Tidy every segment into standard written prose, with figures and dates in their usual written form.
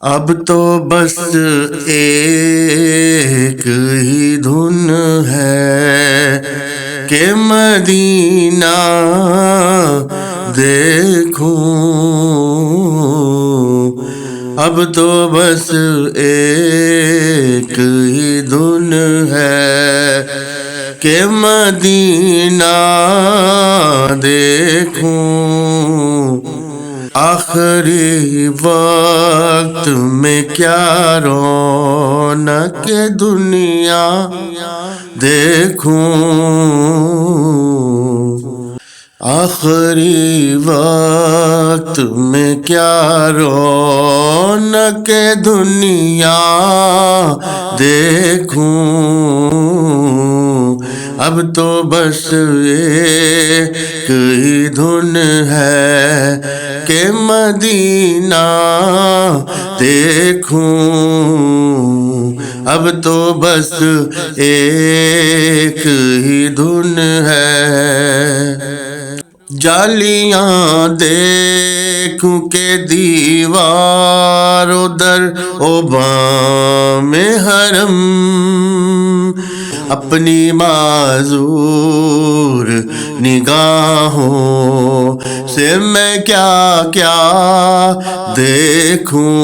اب تو بس ایک ہی دھن ہے کہ مدینہ دیکھوں، اب تو بس ایک ہی دھن ہے کہ مدینہ دیکھوں۔ آخری وقت میں کیا رونق دنیا دیکھوں، آخری وقت میں کیا رونق دنیا دیکھوں، اب تو بس ایک ہی دھن ہے کہ مدینہ دیکھوں، اب تو بس ایک ہی دھن ہے۔ جالیاں دیکھوں کہ دیوار در و بام حرم، اپنی معذور نگاہوں سے میں کیا کیا دیکھوں،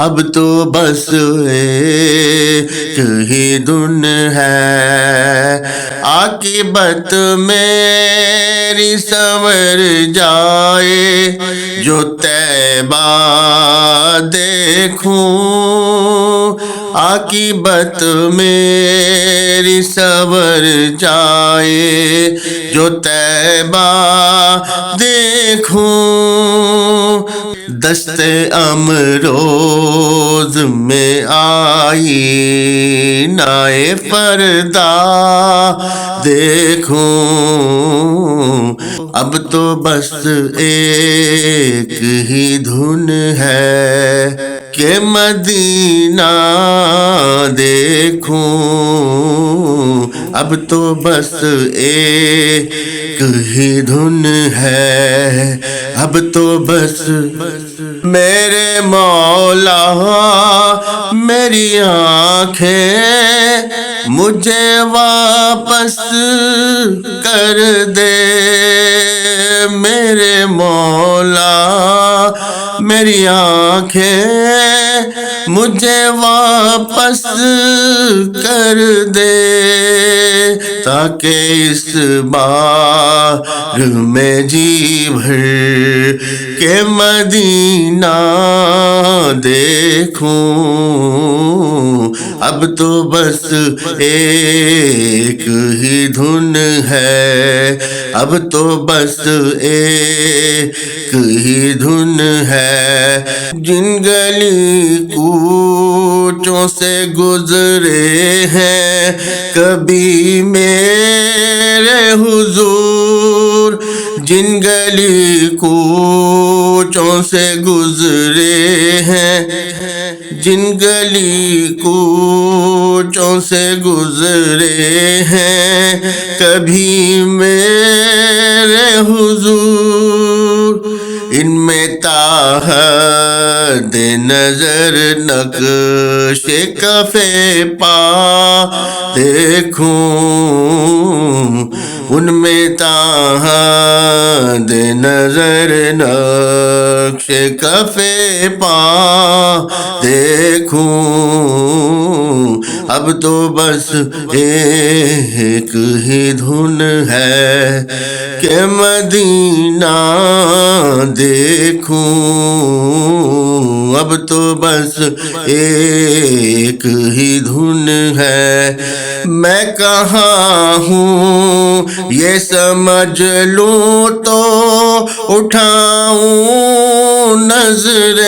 اب تو بس ایک ہی دھن ہے۔ عاقبت میری سنور جائے جو طیبہ دیکھوں، عاقبت میری سنور جائے جو طیبہ دیکھوں، دست امروز میں آئی نائے پردہ دیکھوں، اب تو بس ایک ہی دھن ہے کہ مدینہ دیکھوں، اب تو بس ایک ہی دھن ہے، اب تو بس میرے مولا میری آنکھیں مجھے واپس کر دے، میرے مولا میری آنکھیں مجھے واپس کر دے، تاکہ اس بار میں جی بھر کے مدینہ دیکھوں، اب تو بس ایک ہی دھن ہے، اب تو بس ایک ہی دھن ہے۔ جن گلی کوچوں سے گزرے ہیں کبھی میرے حضور، جن گلی کوچوں سے گزرے ہیں، جن گلی کوچوں سے گزرے ہیں کبھی میرے حضور، ان میں تاحد نظر نقش کف پا دیکھوں، ان میں تاحد نظر نقش کف پا دیکھوں، اب تو بس ایک ہی دھن ہے کہ مدینہ دیکھوں، اب تو بس ایک ہی دھن ہے۔ میں کہاں ہوں یہ سمجھ لوں تو اٹھاؤں نظریں،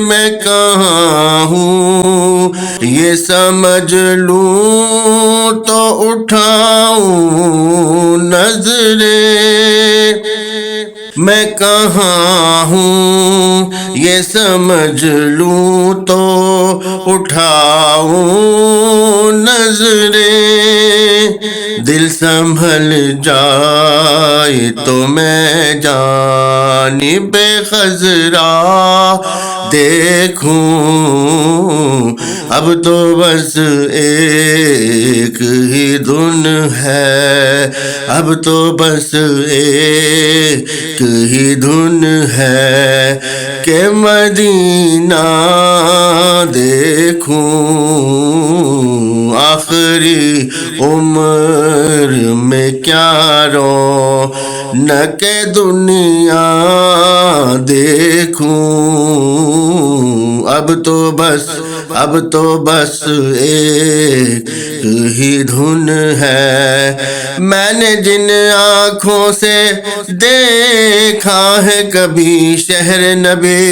میں کہاں ہوں یہ سمجھ لوں تو اٹھاؤں نظریں، میں کہاں ہوں یہ سمجھ لوں تو اٹھاؤں نظریں، دل سنبھل جائے تو میں جانب خضرا دیکھوں، اب تو بس ایک ہی دھن ہے، اب تو بس ایک ہی دھن ہے کہ مدینہ دیکھوں، آخری عمر میں کیا رونق دنیا دیکھوں، اب تو بس ایک ہی دھن ہے۔ میں نے جن آنکھوں سے دیکھا ہے کبھی شہر نبی،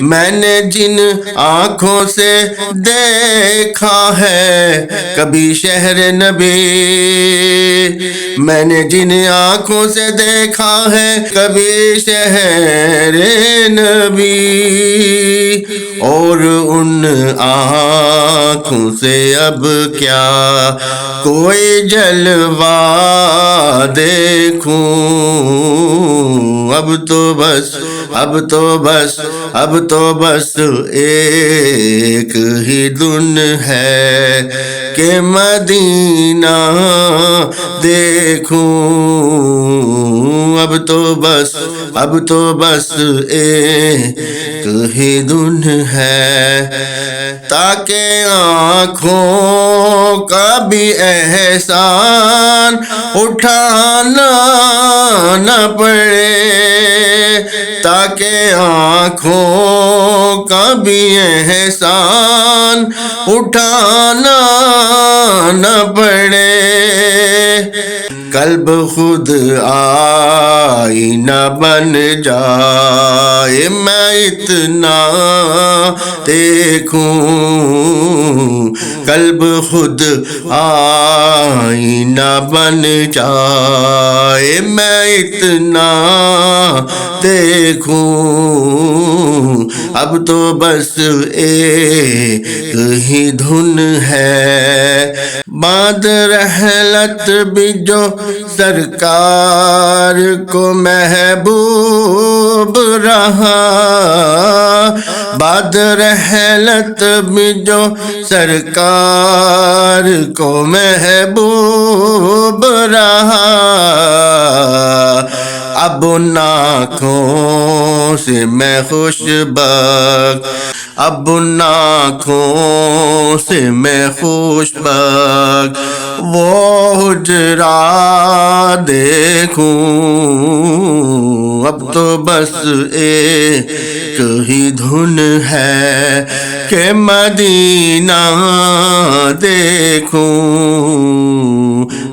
میں نے جن آنکھوں سے دیکھا ہے کبھی شہر نبی، میں نے جن آنکھوں سے دیکھا ہے کبھی شہر نبی، اور ان آنکھوں سے اب کیا کوئی جلوہ دیکھوں، اب تو بس ایک ہی دن ہے کہ مدینہ دیکھوں، اب تو بس ایک ہی دن ہے، تاکہ آنکھوں کا بھی احسان اٹھانا نہ پڑے، تاکہ آنکھوں کا بھی احسان اٹھانا نہ پڑے، قلب خود آئینہ بن جائے میں اتنا دیکھوں، قلب خود آئینہ بن جائے میں اتنا دیکھوں، اب تو بس ایک ہی دھن ہے، بعد رحلت بھی جو سرکار کو محبوب رہا، بعد رحلت بھی جو سرکار کو محبوب رہا، اب ان آنکھوں سے میں خوش بخت، اب ان آنکھوں سے میں خوش بخت وہ حجرا دیکھوں، اب تو بس ایک ہی دھن ہے کہ مدینہ دیکھوں،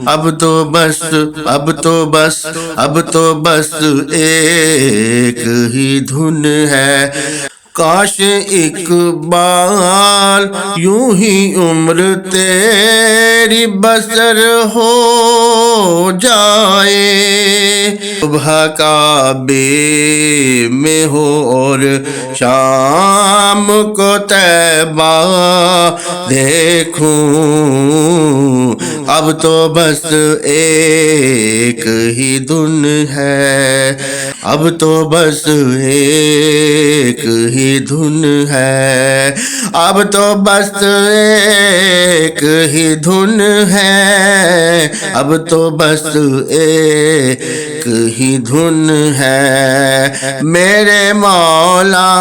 اب تو بس ایک ہی دھن ہے، کاش اقبال یوں ہی عمر تیری بسر ہو جائے، صبح کعبے میں ہو اور شام کو طیبہ دیکھوں، اب تو بس ایک ہی دن ہے، اب تو بس ایک ہی دھن ہے، اب تو بس ایک ہی دھن ہے، اب تو بس ایک ہی دھن ہے، میرے مولا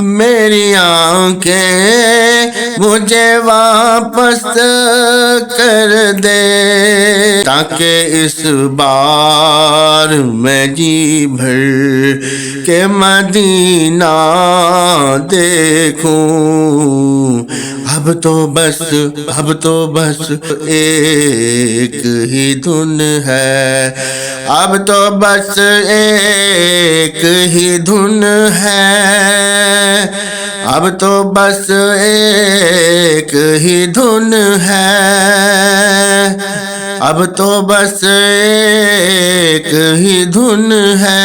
میری آنکھیں مجھے واپس کر دے، تاکہ اس بار میں جی بھر کے مدینہ دیکھوں، اب تو بس ایک ہی دن ہے، اب تو بس ایک ہی دھن ہے، اب تو بس ایک ہی دھن ہے، اب تو بس ایک ہی دھن ہے۔